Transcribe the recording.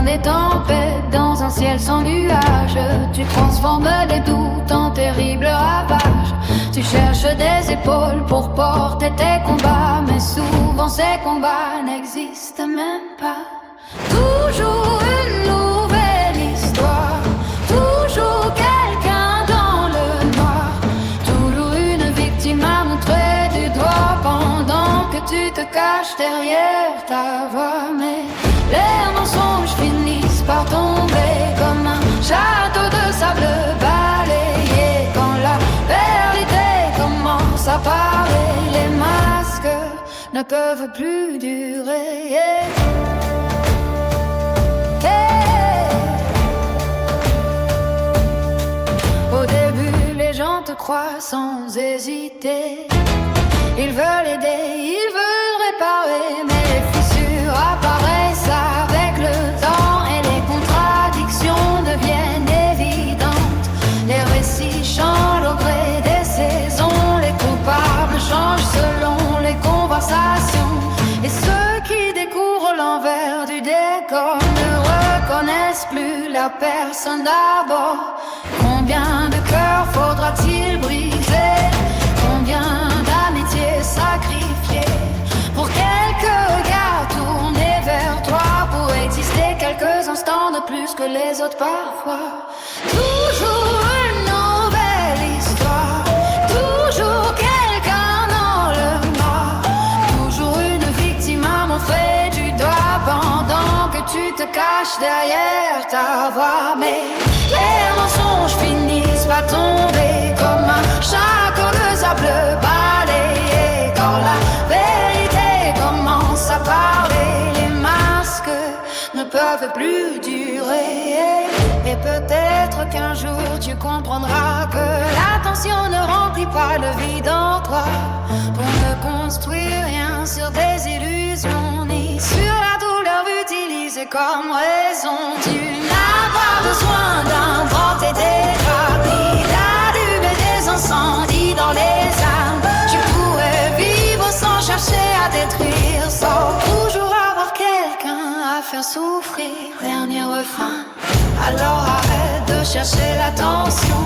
des tempêtes dans un ciel sans nuages. Tu transformes les doutes en terribles ravages. Tu cherches des épaules pour porter tes combats, mais souvent ces combats n'existent même pas. Toujours une nouvelle histoire, toujours quelqu'un dans le noir, toujours une victime à montrer du doigt pendant que tu te caches derrière ta voix. Mais les mensonges finissent par tomber comme un château de sable balayé. Quand la vérité commence à parler, les masques ne peuvent plus durer. Au début, les gens te croient sans hésiter. Ils veulent aider, ils veulent réparer, mais les fissures apparaissent avec le temps et les contradictions deviennent évidentes. Les récits changent au gré des saisons, les coupables changent selon les conversations. Et ceux qui découvrent l'envers du décor ne reconnaissent plus la personne d'abord. Combien de cœurs faudra-t-il briser? Combien d'amitiés sacrifiées pour quelques regards tournés vers toi, pour exister quelques instants de plus que les autres parfois? Toujours une nouvelle histoire, toujours quelqu'un dans le noir, toujours une victime à montrer du doigt pendant que tu te caches derrière ta voix. Mais les mensonges finissent par tomber comme un château de sable balayé. Quand la vérité commence à parler, les masques ne peuvent plus durer. Et peut-être qu'un jour tu comprendras que l'attention ne remplit pas le vide en toi, pour ne construire rien sur des illusions, ni sur la douleur utilisée comme raison. Tu n'as pas besoin d'inventer des thérapies, d'allumer des incendies dans les âmes. Tu pourrais vivre sans chercher à détruire, sans toujours avoir quelqu'un à faire souffrir. Dernier refrain, alors arrête de chercher l'attention.